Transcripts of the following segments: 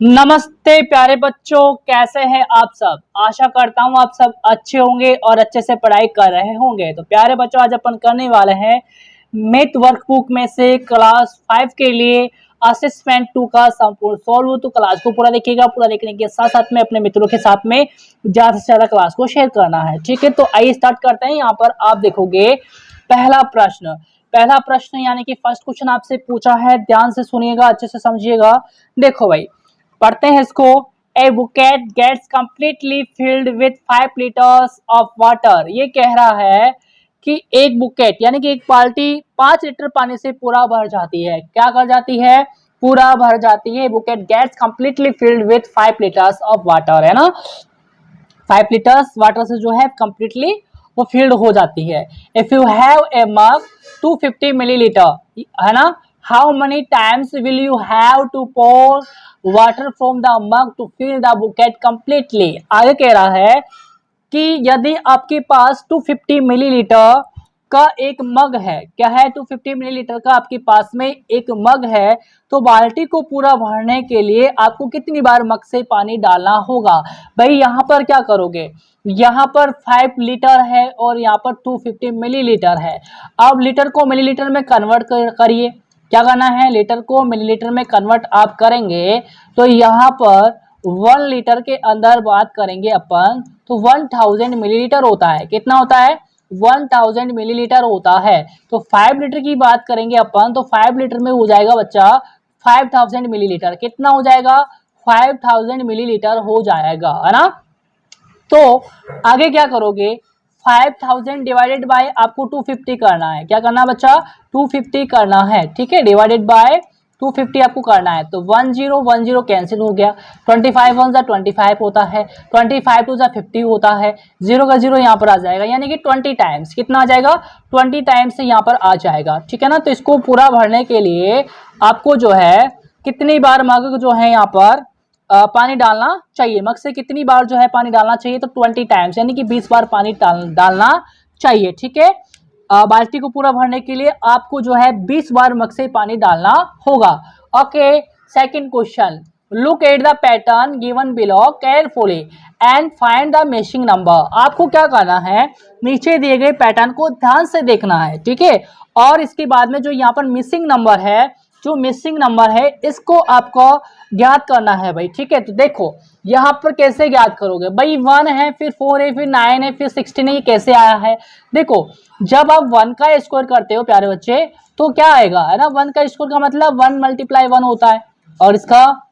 नमस्ते प्यारे बच्चों, कैसे हैं आप सब। आशा करता हूँ आप सब अच्छे होंगे और अच्छे से पढ़ाई कर रहे होंगे। तो प्यारे बच्चों, आज अपन करने वाले हैं मैथ वर्कबुक में से क्लास 5 के लिए असेसमेंट 2 का संपूर्ण सॉल्व। तो क्लास को पूरा देखिएगा। पूरा देखने के साथ साथ में अपने मित्रों के साथ में ज्यादा से ज्यादा क्लास को शेयर करना है, ठीक है। तो आइए स्टार्ट करते हैं। यहाँ पर आप देखोगे पहला प्रश्न यानी कि फर्स्ट क्वेश्चन आपसे पूछा है। ध्यान से सुनिएगा, अच्छे से समझिएगा। देखो भाई, पढ़ते हैं इसको। A bucket gets completely filled with 5 litres of water. ये कह रहा है कि एक बुकेट यानी कि एक बाल्टी 5 लीटर पानी से पूरा भर जाती है। क्या कर जाती है? पूरा भर जाती है। Bucket gets completely filled with 5 litres of water, है ना। 5 लीटर्स वाटर से जो है कंप्लीटली वो फिल्ड हो जाती है। If you have a mug 250 millilitre, है ना, how many times will you have to pour water from the mug to fill the bucket completely. आगे कह रहा है कि यदि आपके पास 250 मिलीलीटर का एक मग है, क्या है, 250 मिलीलीटर का आपके पास में एक मग है, तो बाल्टी को पूरा भरने के लिए आपको कितनी बार मग से पानी डालना होगा। भाई यहाँ पर क्या करोगे, यहाँ पर 5 लीटर है और यहाँ पर 250 मिलीलीटर है। अब लीटर को मिलीलीटर में कन्वर्ट करिए। क्या करना है, लीटर को मिलीलीटर में कन्वर्ट आप करेंगे तो यहाँ पर 1 लीटर के अंदर बात करेंगे अपन तो 1000 मिलीलीटर होता है। कितना होता है? 1000 मिलीलीटर होता है। तो 5 लीटर की बात करेंगे अपन तो 5 लीटर में हो जाएगा बच्चा 5000 मिलीलीटर। कितना हो जाएगा? 5000 मिलीलीटर हो जाएगा, है ना। तो आगे क्या करोगे, 5000 डिवाइडेड बाय आपको 250 करना है। क्या करना है बच्चा? 250 करना है, ठीक है। डिवाइडेड बाय 250 आपको करना है। तो 10 कैंसिल हो गया। 25 1 25 होता है, 25 2 50 होता है, 0 का 0 यहाँ पर आ जाएगा, यानी कि 20 टाइम्स। कितना आ जाएगा? 20 टाइम्स यहाँ पर आ जाएगा, ठीक है ना। तो इसको पूरा भरने के लिए आपको जो है कितनी बार मग जो है यहाँ पर पानी डालना चाहिए, मग से कितनी बार जो है पानी डालना चाहिए, तो 20 टाइम्स यानी कि 20 बार पानी डालना चाहिए, ठीक है। बाल्टी को पूरा भरने के लिए आपको जो है 20 बार मग से पानी डालना होगा। Okay, second question, look at the pattern given below carefully and find the missing number. आपको क्या करना है, नीचे दिए गए पैटर्न को ध्यान से देखना है, ठीक है। और इसके बाद में जो यहाँ पर मिसिंग नंबर है, जो मिसिंग नंबर है इसको आपको ज्ञात करना है भाई, ठीक है। तो देखो यहाँ पर कैसे ज्ञात करोगे भाई, 1 है, फिर 4 है, फिर 9 है, फिर 16 है, ये कैसे आया है। देखो जब आप 1 का स्क्वायर करते हो प्यारे बच्चे तो क्या आएगा, है ना। 1 का स्क्वायर का मतलब 1 × 1 होता है और इसका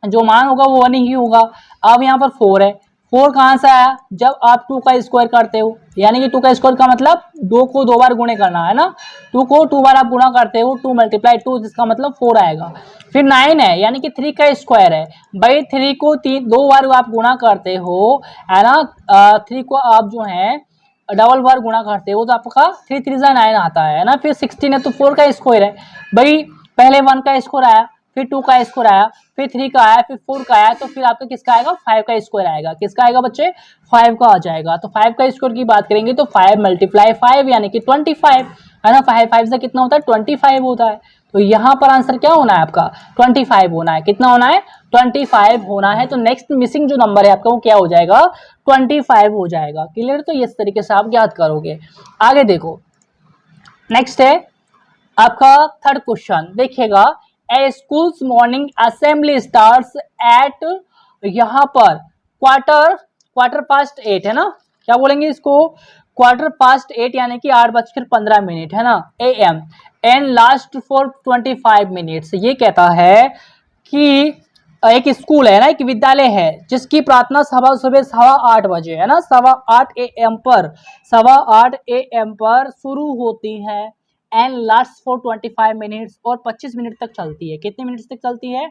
जो मान होगा वो 1 ही होगा। अब यहाँ पर 4 है, 4 कहाँ से आया, जब आप 2 का स्क्वायर करते हो, यानी कि 2 का स्क्वायर का मतलब 2 को 2 बार गुणे करना, है ना। 2 को 2 बार आप गुणा करते हो, 2 × 2 जिसका मतलब 4 आएगा। फिर 9 है, यानी कि 3 का स्क्वायर है भाई, 3 को 2 बार आप गुणा करते हो, है ना। 3 को आप जो है डबल बार गुणा करते हो तो आपका 3 3 9 आता है ना। फिर 16 है तो 4 का स्क्वायर है भाई, पहले 1 का स्क्वायर आया, फिर 2 का स्क्वायर आया, फिर 3 का आया, फिर 4 का आया, तो फिर आपका किसका आएगा, 5 का स्क्वायर आएगा। किसका आएगा बच्चे? 5 का आ जाएगा। तो 5 का स्क्वायर की बात करेंगे तो 5 × 5 यानी कि 25, है ना। 5 से कितना होता है? 25 होता है। तो यहाँ पर आंसर क्या होना है आपका? 25 होना है। कितना होना है? 25 होना है। तो नेक्स्ट मिसिंग जो नंबर है आपका वो क्या हो जाएगा? 25 हो जाएगा। क्लियर? तो इस तरीके से आप याद करोगे। आगे देखो, नेक्स्ट है आपका थर्ड क्वेश्चन, देखिएगा। A schools morning assembly starts at, यहाँ पर क्वार्टर पास्ट 8, है ना। क्या बोलेंगे इसको? क्वार्टर पास्ट 8 यानी कि 8:15, है ना, AM, and last for 25 minutes. ये कहता है कि एक स्कूल है ना, एक विद्यालय है जिसकी प्रार्थना सुबह 8:15 बजे, है ना, 8:15 AM पर शुरू होती है एंड लास्ट फॉर 25 मिनट्स, और 25 मिनट तक चलती है। कितने मिनट्स तक चलती है?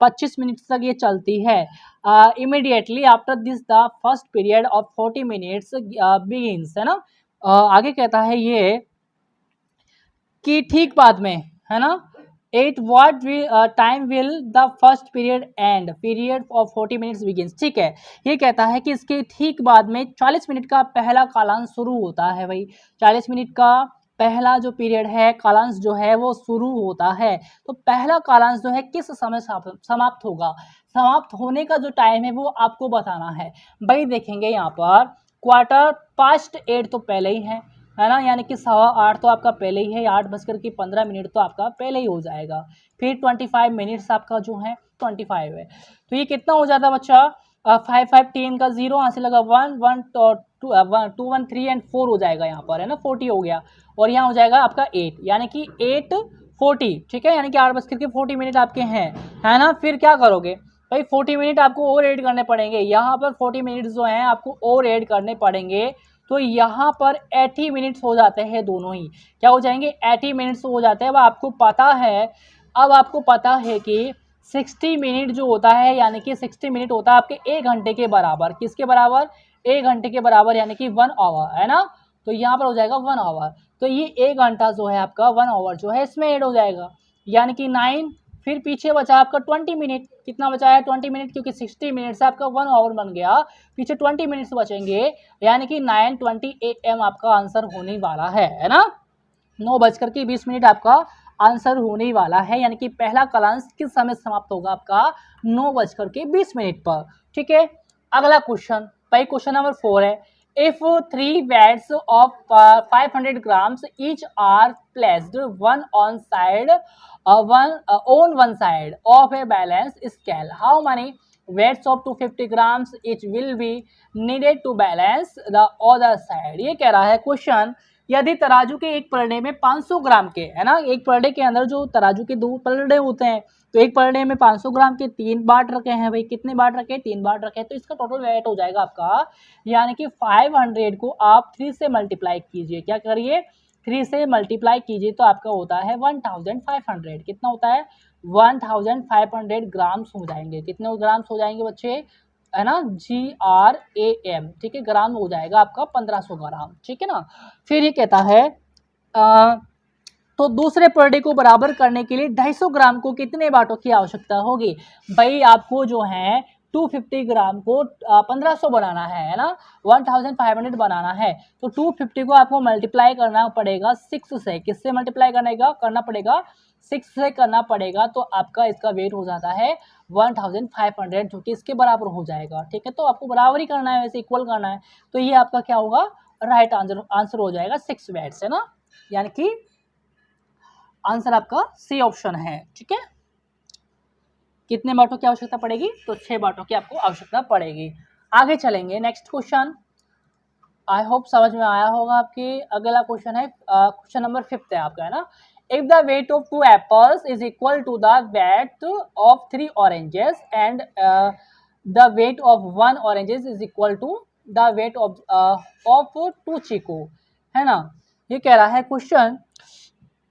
25 मिनट तक ये चलती है। Immediately after this the first period of 40 minutes begins, है ना। आगे कहता है ये कि ठीक बाद में, है ना, at what time will the first period of 40 minutes begins. ठीक है, ये कहता है कि इसके ठीक बाद में 40 मिनट का पहला कालांश शुरू होता है भाई। 40 मिनट का पहला जो पीरियड है कालांश जो है वो शुरू होता है। तो पहला कालांश जो है किस समय समाप्त होगा, समाप्त होने का जो टाइम है वो आपको बताना है। भाई देखेंगे यहाँ पर क्वार्टर पास्ट 8 तो पहले ही है ना, यानी कि 8:15 तो आपका पहले ही है, 8:15 तो आपका पहले ही हो जाएगा। फिर 25 मिनट्स आपका जो है 25 है, तो ये कितना हो जाता है बच्चा, 5 5 10 का 0 यहाँ से लगा 1 1 2 2 1 3 एंड 4 हो जाएगा यहाँ पर, है ना, 40 हो गया। और यहाँ हो जाएगा आपका 8, यानी कि 8:40, ठीक है, यानी कि 8:40 आपके हैं, है ना। फिर क्या करोगे भाई, 40 मिनट आपको और ऐड करने पड़ेंगे, यहाँ पर 40 मिनट जो हैं आपको और ऐड करने पड़ेंगे। तो यहाँ पर 80 मिनट्स हो जाते हैं, दोनों ही क्या हो जाएंगे, 80 मिनट्स हो जाते हैं। अब आपको पता है कि 60 मिनट जो होता है, यानी कि 60 मिनट होता है आपके 1 घंटे के बराबर, किसके बराबर, 1 घंटे के बराबर, यानी कि 1 आवर, है ना। तो यहाँ पर हो जाएगा 1 आवर, तो ये 1 घंटा जो है आपका 1 आवर जो है इसमें ऐड हो जाएगा, यानी कि 9। फिर पीछे बचा आपका 20 मिनट, कितना बचा है 20 मिनट, क्योंकि 60 मिनट से आपका 1 आवर बन गया, पीछे 20 मिनट्स बचेंगे, यानी कि 9:20 AM आपका आंसर होने वाला है ना। 9:20 आपका आंसर होने वाला है, यानी कि पहला कालांश किस समय समाप्त होगा आपका, 9:20 पर, ठीक है। अगला क्वेश्चन, भाई क्वेश्चन नंबर 4 है, if 3 weights of 500 grams each are placed one on one side of a balance scale, how many weights of 250 grams each will be needed to balance the other side। ये कह रहा है question, यदि तराजू के एक पलड़े में 500 ग्राम के, है ना, एक पलड़े के अंदर जो तराजू के 2 पलड़े होते हैं, तो एक पलड़े में 500 ग्राम के 3 बाट रखे हैं, भाई कितने बाट रखे, 3 बाट रखे हैं, तो इसका टोटल वेट हो जाएगा आपका, यानी कि 500 को आप 3 से मल्टीप्लाई कीजिए, क्या करिए, 3 से मल्टीप्लाई कीजिए, तो आपका होता है 1500, कितना होता है 1500 ग्राम्स हो जाएंगे, कितने ग्राम्स हो जाएंगे बच्चे, है ना, GRAM, ठीक है, ग्राम हो जाएगा आपका 1500 ग्राम, ठीक है ना। फिर ये कहता है तो दूसरे पर डे को बराबर करने के लिए 250 ग्राम को कितने बाटों की आवश्यकता होगी। भाई आपको जो है 250 ग्राम को 1500 बनाना है ना, 1500 बनाना है, तो 250 को आपको मल्टीप्लाई करना पड़ेगा 6 से, किससे मल्टीप्लाई करना पड़ेगा 6 से करना पड़ेगा, तो आपका इसका वेट हो जाता है 1500, जो कि इसके बराबर हो जाएगा, ठीक है। तो आपको बराबर ही करना है, वैसे इक्वल करना है, तो ये आपका क्या होगा, राइट आंसर हो जाएगा 6 वेट्स, है ना, यानी कि आंसर आपका सी ऑप्शन है, ठीक है। कितने बाटों की आवश्यकता पड़ेगी, तो 6 बाटों की आपको आवश्यकता पड़ेगी। आगे चलेंगे, नेक्स्ट क्वेश्चन, आई होप समझ में आया होगा आपके। अगला क्वेश्चन है क्वेश्चन नंबर 5 है आपका, है ना, if the weight of 2 apples is equal to the weight of 3 oranges and the weight of 1 oranges is equal to the weight of 2 chikoo, है ना। ये कह रहा है क्वेश्चन,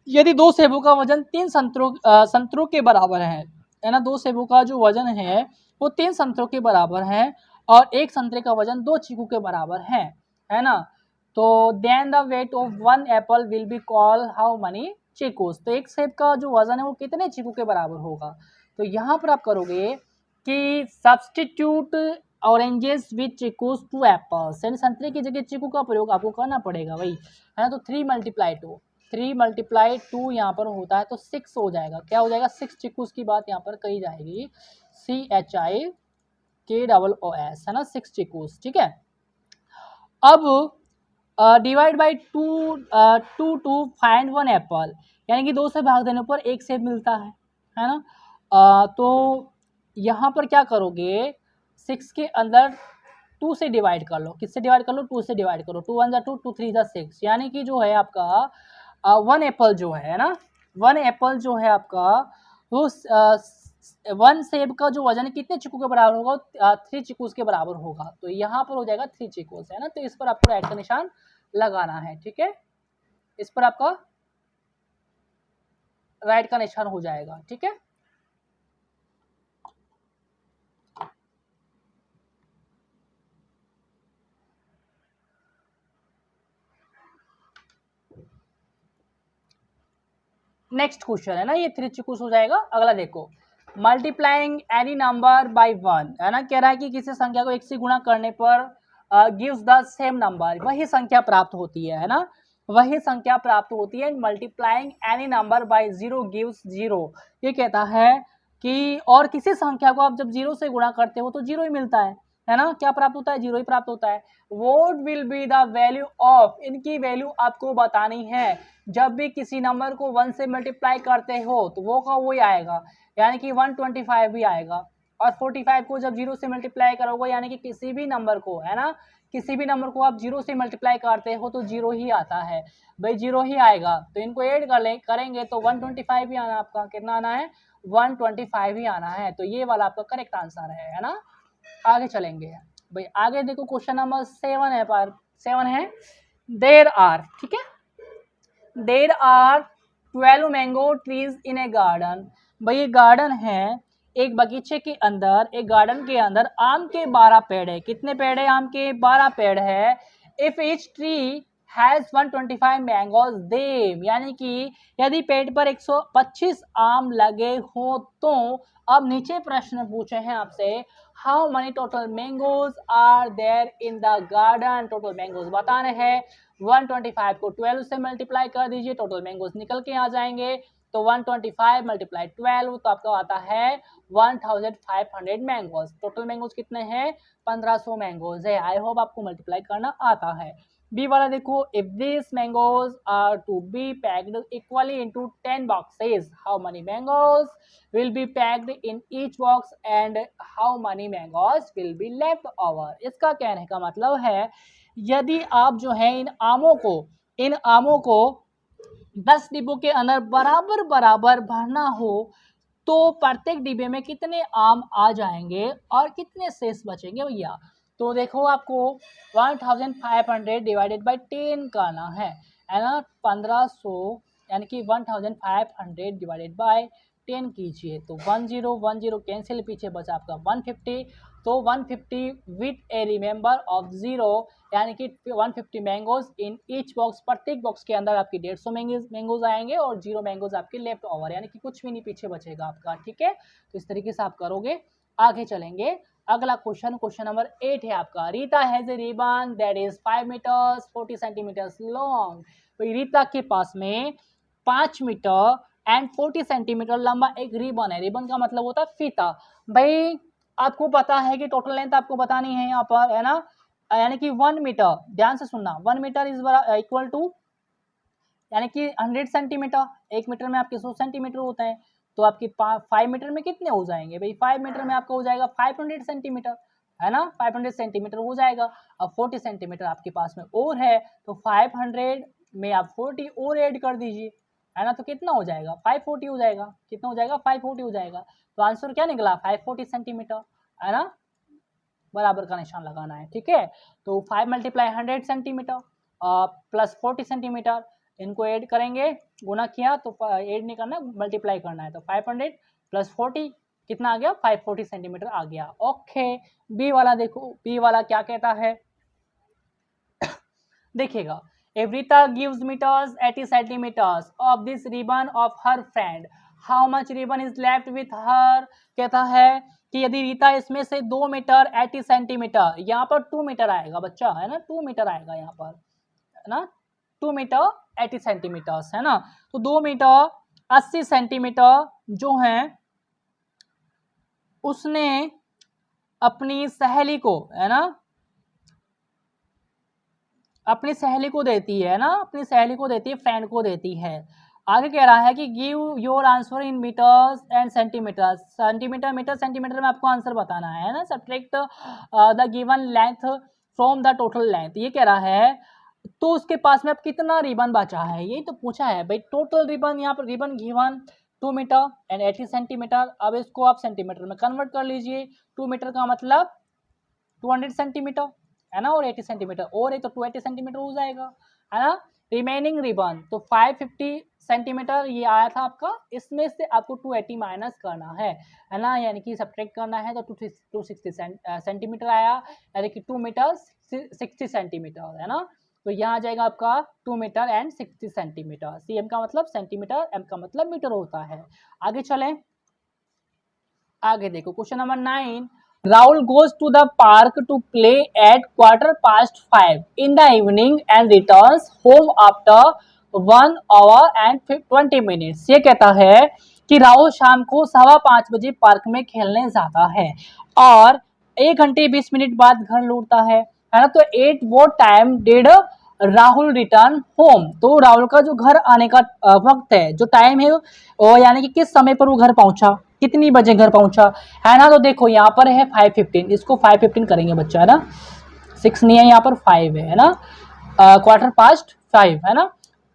यदि 2 सेबों का वजन 3 संतरों के बराबर है ना, 2 सेबों का जो वजन है वो 3 संतरों के बराबर है, और 1 संतरे का वजन 2 चीकू के बराबर है ना, तो then the weight of 1 apple will be call how many chikoos, तो एक सेब का जो वजन है वो कितने चीकू के बराबर होगा। तो यहाँ पर आप करोगे कि सब्सटीट्यूट ऑरेंजेस विथ चीकूस 2 एप्पल्स, यानी संतरे की जगह चीकू का प्रयोग आपको करना पड़ेगा भाई, है ना। तो 3 × 2 यहाँ पर होता है, तो 6 हो जाएगा, क्या हो जाएगा 6 चिक्कूस की बात यहाँ पर कही जाएगी, CHIKOOS, है ना, 6 चिक्कूस, ठीक है। अब divide by 2 to find 1 apple, यानी कि 2 से भाग देने पर 1 सेब मिलता है ना। तो यहाँ पर क्या करोगे, 6 के अंदर 2 से डिवाइड कर लो, किससे डिवाइड कर लो, 2 से डिवाइड करो, 2 1 2 2 3 6, यानी कि जो है आपका 1 एप्पल जो है ना, 1 एप्पल जो है आपका वो 1 सेब का जो वजन कितने चीकू के बराबर होगा, 3 चीकूस के बराबर होगा, तो यहाँ पर हो जाएगा 3 चीकूस, है ना। तो इस पर आपको राइट का निशान लगाना है, ठीक है, इस पर आपका राइट का निशान हो जाएगा, ठीक है। नेक्स्ट क्वेश्चन है ना, ये 3 चीकूस हो जाएगा। अगला देखो, मल्टीप्लाइंग एनी नंबर बाय 1, है ना, कह रहा है कि किसी संख्या को 1 से गुणा करने पर गिव्स द सेम नंबर, वही संख्या प्राप्त होती है ना। वही संख्या प्राप्त होती है। Multiplying any number by zero gives zero. ये कहता है कि और किसी संख्या को आप जब जीरो से गुणा करते हो तो जीरो ही मिलता है ना, क्या प्राप्त होता है, जीरो ही प्राप्त होता है। What will be the value of, इनकी वैल्यू आपको बतानी है। जब भी किसी नंबर को 1 से मल्टीप्लाई करते हो तो वो का वही आएगा, यानी कि 125 भी आएगा। और 45 को जब जीरो से मल्टीप्लाई करोगे, यानी कि किसी भी नंबर को, है ना, किसी भी नंबर को आप जीरो से मल्टीप्लाई करते हो तो जीरो ही आता है भाई, जीरो ही आएगा। तो इनको ऐड करेंगे तो 125 ही आना, आपका कितना आना है, 125 ही आना है। तो ये वाला आपका करेक्ट आंसर है ना। आगे चलेंगे भाई, आगे देखो क्वेश्चन नंबर 7 है, पर 7 है, देर आर, ठीक है, there are 12 mango trees in a garden. भाई ये गार्डन है, एक बगीचे के अंदर, एक गार्डन के अंदर आम के 12 पेड़ है। कितने पेड़ है, आम के 12 पेड़ है। If each tree has 125 mangoes them, यानी कि यदि पेड़ पर 125 आम लगे हो तो अब नीचे प्रश्न पूछे हैं आपसे, how many total mangoes are there in the garden. Total mangoes बताने हैं। 125 को 12 से मल्टीप्लाई कर दीजिए, टोटल मैंगोज निकल के आ जाएंगे। तो 125 मल्टीप्लाई 12 तो आपका आता है 1500 मैंगोज। टोटल मैंगोज कितने हैं, 1500 मैंगोज है। आई होप आपको मल्टीप्लाई करना आता है। बी वाला देखो, if this mangoes are to be packed equally into 10 boxes, how many mangoes will be packed in each box and how many mangoes will be left over. इसका कहने का मतलब है, यदि आप जो है इन आमों को 10 डिब्बों के अंदर बराबर बराबर भरना हो तो प्रत्येक डिब्बे में कितने आम आ जाएंगे और कितने शेष बचेंगे भैया। तो देखो आपको 1500 डिवाइडेड बाय 10 करना है ना, 1500 यानी कि 1500 डिवाइडेड बाय 10 कीजिए तो 1010 कैंसिल, पीछे बचा आपका 150। तो 150 विथ ए रिमेंबर ऑफ 0, यानी कि 150 मैंगोज इन ईच बॉक्स, प्रत्येक बॉक्स के अंदर आपकी 150 मैंगोज आएंगे और 0 मैंगोज आपके लेफ्ट ओवर, यानी कि कुछ भी नहीं पीछे बचेगा आपका, ठीक है। तो इस तरीके से आप करोगे। आगे चलेंगे, अगला क्वेश्चन नंबर 8 है आपका, Rita has a ribbon that is 5 metres 40 centimetres long. तो रीता के पास में 5 मीटर एंड 40 सेंटीमीटर लंबा एक रिबन है। रिबन का मतलब होता है फीता। भाई आपको पता है कि टोटल लेंथ आपको बतानी है यहाँ पर, है ना, यानी कि 1 मीटर, ध्यान से सुनना, 1 मीटर इज इक्वल टू, यानी कि 100 सेंटीमीटर, 1 मीटर में आपके 100 सेंटीमीटर होते हैं। तो आपकी 5 मीटर में कितने हो जाएंगे भाई, 5 मीटर में आपका हो जाएगा 500 सेंटीमीटर, है ना, 500 सेंटीमीटर हो जाएगा। अब 40 सेंटीमीटर आपके पास में और है, तो 500 में आप 40 और ऐड कर दीजिए, है ना, तो कितना हो जाएगा, 540 हो जाएगा। कितना हो जाएगा, 540 हो जाएगा। तो आंसर क्या निकला, 540 सेंटीमीटर, है ना, बराबर का निशान लगाना है, ठीक है। तो 5 मल्टीप्लाई 100 सेंटीमीटर प्लस 40 सेंटीमीटर, इनको ऐड करेंगे, गुना किया तो ऐड नहीं करना, मल्टीप्लाई करना है। तो 500 प्लस 40 कितना आ गया, 540 सेंटीमीटर आ गया। ओके, बी वाला देखो, बी वाला क्या कहता है, देखिएगा, एवरीता gives metres 80 centimetres of this ribbon of her friend, how much ribbon is left with her. कहता है कि यदि रीता इसमें से 2 मीटर 80 सेंटीमीटर, यहाँ पर 2 मीटर आएगा बच्चा, है ना, 2 मीटर आएगा यहाँ पर, है ना, 2 मीटर 80 सेंटीमीटर्स, है ना। तो 2 मीटर 80 सेंटीमीटर जो है उसने अपनी सहेली को, है ना, अपनी सहेली को देती है ना, अपनी सहेली को देती है, फ्रेंड को देती है। आगे कह रहा है कि give your answer in metres and centimetres, centimetre metre centimetre में आपको आंसर बताना है ना। Subtract the given length from the total length, ये कह रहा है। तो उसके पास में अब कितना रिबन बचा है, यही तो पूछा है भाई। टोटल रिबन, यहाँ पर ribbon given 2 metre and 80 centimetre. अब इसको आप सेंटीमीटर में कन्वर्ट कर लीजिए। 2 मीटर का मतलब 200 सेंटीमीटर, है ना, और 80 सेंटीमीटर और है तो 280 सेंटीमीटर हो जाएगा, है ना। रिमेनिंग रिबन तो 550 सेंटीमीटर ये आया था आपका, इसमें से आपको 280 माइनस करना है ना, यानी कि सब्ट्रैक्ट करना है। तो 260 सेंटीमीटर आया, यानी कि 2 मीटर 60 सेंटीमीटर, है ना। तो यहाँ आ जाएगा आपका 2 मीटर एंड 60 सेंटीमीटर। सीएम का मतलब सेंटीमीटर, एम का मतलब मीटर होता है। आगे चलें, आगे देखो question number 9, Rahul goes to the park to play at 5:15 in the evening and returns home after 1 hour and 20 minutes। ये कहता है कि राहुल शाम को 5:15 बजे पार्क में खेलने जाता है और 1 घंटे 20 मिनट बाद घर लौटता है ना। तो एट वो time did Rahul return home, तो राहुल का जो घर आने का वक्त है, जो टाइम है वो यानी कि किस समय पर वो घर पहुंचा, कितनी बजे घर पहुंचा, है ना। तो देखो यहाँ पर है 5:15, इसको 5:15 करेंगे बच्चा, है ना। 6 नहीं है यहाँ पर, 5 है ना। 5:15 है ना,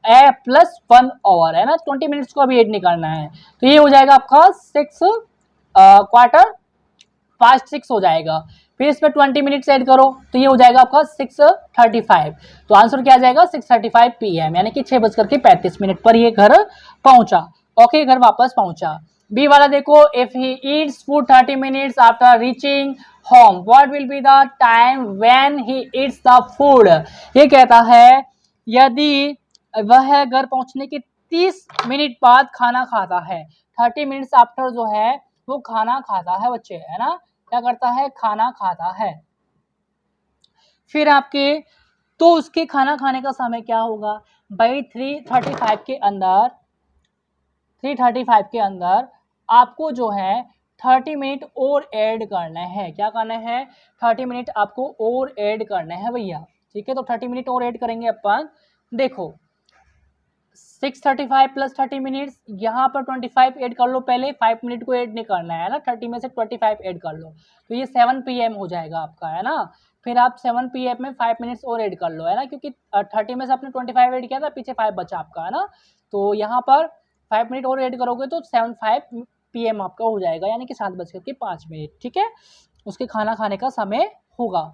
+1 आवर है ना, 20 मिनट्स को अभी ऐड नहीं करना है। तो ये हो जाएगा आपका 6:15 हो जाएगा। फिर इसमें 20 मिनट्स ऐड करो तो ये हो जाएगा आपका 6:35। तो आंसर क्या आ जाएगा 6:35 PM, यानी कि 6:35 पर ये घर पहुंचा। ओके, घर वापस पहुंचा। बी वाला देखो, if he eats food 30 minutes after reaching home, what will be the time when he eats the food. ये कहता है यदि वह घर पहुंचने के 30 मिनट बाद खाना खाता है, 30 मिनट्स आफ्टर जो है वो खाना खाता है बच्चे, है ना, क्या करता है, खाना खाता है। फिर आपके तो उसके खाना खाने का समय क्या होगा भाई, 3:35 के अंदर, 3:35 के अंदर आपको जो है 30 मिनट और ऐड करना है। क्या करना है, 30 मिनट आपको और ऐड करना है भैया, ठीक है। तो 30 मिनट और ऐड करेंगे अपन। देखो 6:35 + 30 मिनट्स, यहाँ पर 25 ऐड कर लो पहले, 5 मिनट को ऐड नहीं करना है ना, 30 में से 25 ऐड कर लो तो ये 7 PM हो जाएगा आपका, है ना। फिर आप 7 PM में 5 मिनट्स और ऐड कर लो, है ना, क्योंकि 30 में से आपने 25 ऐड किया था, पीछे 5 बचा आपका, है ना। तो यहाँ पर 5 मिनट और ऐड करोगे तो 7:05 PM आपका हो जाएगा, यानी कि 7:05, ठीक है, उसके खाना खाने का समय होगा।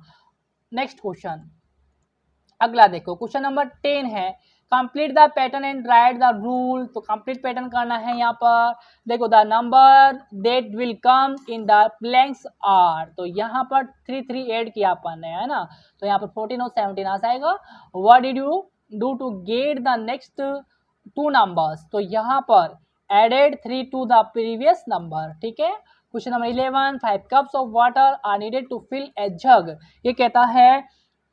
नेक्स्ट क्वेश्चन, अगला देखो, क्वेश्चन नंबर 10 है, complete the pattern and write the rule. तो कंप्लीट पैटर्न करना है यहाँ पर। देखो the number that will come in the blanks are, तो यहाँ पर 3 ऐड किया अपन ने, है ना। तो यहाँ पर 14 और 17 आ जाएगा। What did you do to get the next 2 numbers, तो यहाँ पर added 3 to the previous number, ठीक है। Question number 11, 5 cups of water are needed to fill a jug. ये कहता है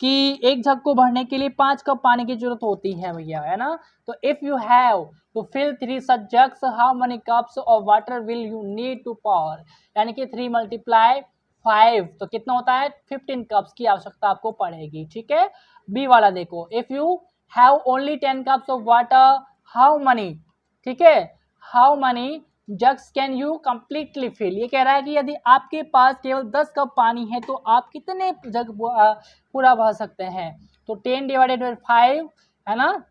कि एक जग को भरने के लिए 5 कप पानी की जरूरत होती है भैया, है ना। तो if you have to fill 3 such jugs, how many cups of water will you need to pour, यानी कि 3 × 5 तो कितना होता है, 15 कप्स की आवश्यकता आपको पड़ेगी, ठीक है। बी वाला देखो, if you have only 10 cups of water, how many, ठीक है, how many jugs can you completely fill. ये कह रहा है कि यदि आपके पास केवल 10 कप पानी है तो आप कितने जग पूरा भर सकते हैं। तो 10 / 5 है ना।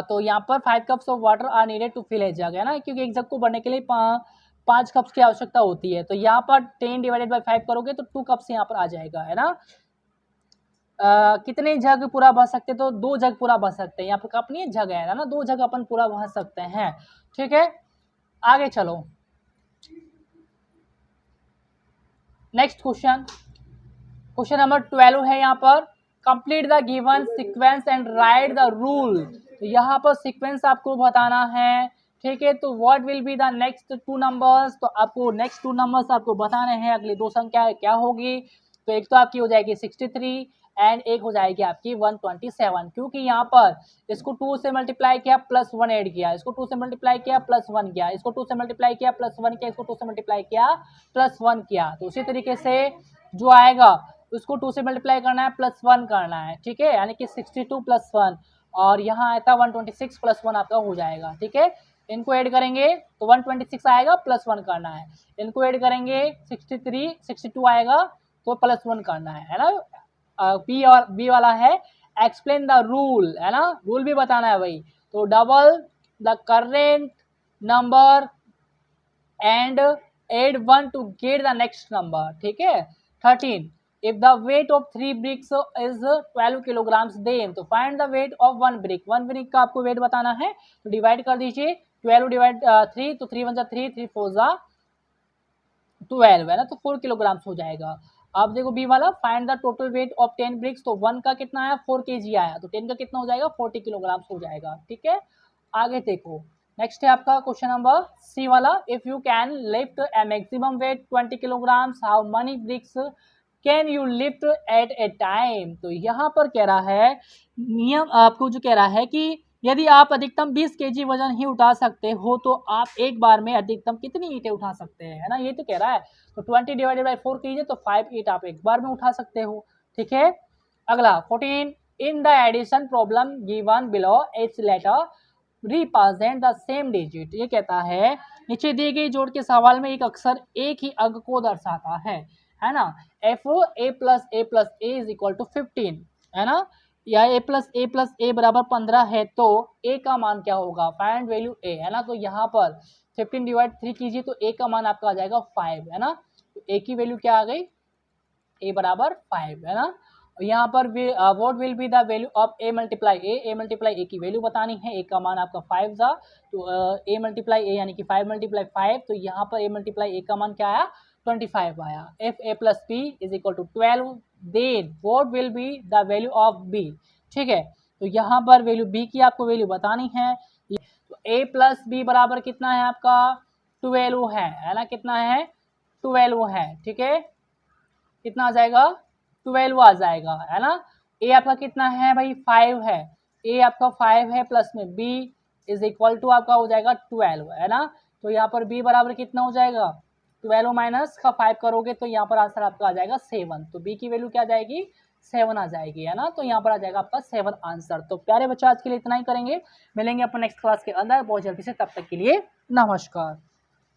तो यहाँ पर 5 cups of water are needed to fill a jug, है ना, क्योंकि एक जग को भरने के लिए 5 कप्स की आवश्यकता होती है। तो यहाँ पर 10 / 5 करोगे तो 2 कप्स यहाँ पर आ जाएगा, है ना। कितने जग पूरा भर सकते, तो 2 जग पूरा भर सकते हैं। यहाँ पर कप नहीं है, जग है ना, 2 जग अपन पूरा भर सकते हैं, ठीक है। आगे चलो, नेक्स्ट क्वेश्चन, क्वेश्चन नंबर 12 है यहाँ पर, complete the given sequence and write the rule. तो यहाँ पर सीक्वेंस आपको बताना है, ठीक है। तो what will be the next 2 numbers, तो आपको नेक्स्ट 2 नंबर्स आपको बताने हैं। अगली 2 संख्या क्या होगी, तो एक तो आपकी हो जाएगी 63 एंड एक हो जाएगी आपकी 127, क्योंकि यहाँ पर इसको 2 से मल्टीप्लाई किया +1 ऐड किया, इसको 2 से मल्टीप्लाई किया +1 किया, इसको 2 से मल्टीप्लाई किया +1 किया, इसको 2 से मल्टीप्लाई किया +1 किया। तो उसी तरीके से जो आएगा उसको 2 से मल्टीप्लाई करना है, +1 करना है, ठीक है, यानी कि 62 + 1, और यहाँ आया था 126 + 1 आपका हो जाएगा, ठीक है। इनको ऐड करेंगे तो 126 आएगा, +1 करना है। इनको ऐड करेंगे 62 आएगा तो +1 करना है ना। बी वाला है एक्सप्लेन द रूल, है ना, रूल भी बताना है भाई। तो double the current number and add 1 to get the next number, ठीक है। 13, if the weight of 3 bricks is 12 kilograms, then to find the weight of 1 brick। 1 brick का आपको वेट बताना है, तो डिवाइड कर दीजिए, 12 / 3, तो 3 × 1 = 3, 3 × 4 = 12, है ना, तो 4 kilograms हो जाएगा। अब देखो बी वाला, find the total weight of 10 bricks, तो 1 का कितना आया, 4 kg आया, तो 10 का कितना हो जाएगा, 40 kilograms हो जाएगा, ठीक है। आगे देखो नेक्स्ट है आपका क्वेश्चन नंबर सी वाला, if you can lift a maximum weight 20 kilograms, how many bricks can you lift at a time. तो यहाँ पर कह रहा है, नियम आपको जो कह रहा है कि यदि आप अधिकतम 20 केजी वजन ही उठा सकते हो तो आप एक बार में अधिकतम कितनी ईंटें उठा सकते हैं, है ना, ये तो कह रहा है। तो 20 डिवाइडेड बाई 4 कीजिए तो 5 ईंट आप एक बार में उठा सकते हो, ठीक है। अगला 14, in the addition problem given below each letter represent the same digit. ये कहता है नीचे दी गई जोड़ के सवाल में एक अक्षर एक ही अंक को दर्शाता है ना। If A plus A is equal to 15, है ना, या ए प्लस ए बराबर 15 है तो ए का मान क्या होगा, फाइंड वैल्यू ए, है ना। तो यहाँ पर 15 डिवाइड 3 कीजिए तो ए का मान आपका आ जाएगा 5, है ना। तो ए की वैल्यू क्या आ गई, ए बराबर 5, है ना। यहाँ पर what will be the value of A multiply A की वैल्यू बतानी है, ए का मान आपका 5 था तो ए मल्टीप्लाई ए यानी कि 5 मल्टीप्लाई 5, तो यहाँ पर ए मल्टीप्लाई ए का मान क्या आया, 25 आया। If A plus B is equal to 12, then what will be the value of B, ठीक है। तो यहाँ पर वैल्यू बी की आपको वैल्यू बतानी है। तो ए प्लस बी बराबर कितना है आपका 12 है ना, कितना है 12 है, ठीक है। कितना आ जाएगा 12 आ जाएगा, है ना। ए आपका कितना है भाई 5 है, ए आपका 5 है प्लस में बी इज इक्वल टू आपका हो जाएगा 12, है ना। तो यहाँ पर बी बराबर कितना हो जाएगा 12 माइनस का 5 करोगे तो यहाँ पर आंसर आपका आ जाएगा 7। तो बी की वैल्यू क्या आ जाएगी 7 आ जाएगी, है ना। तो यहाँ पर आ जाएगा आपका 7 आंसर। तो प्यारे बच्चों आज के लिए इतना ही करेंगे, मिलेंगे अपन नेक्स्ट क्लास के अंदर बहुत जल्दी से, तब तक के लिए नमस्कार।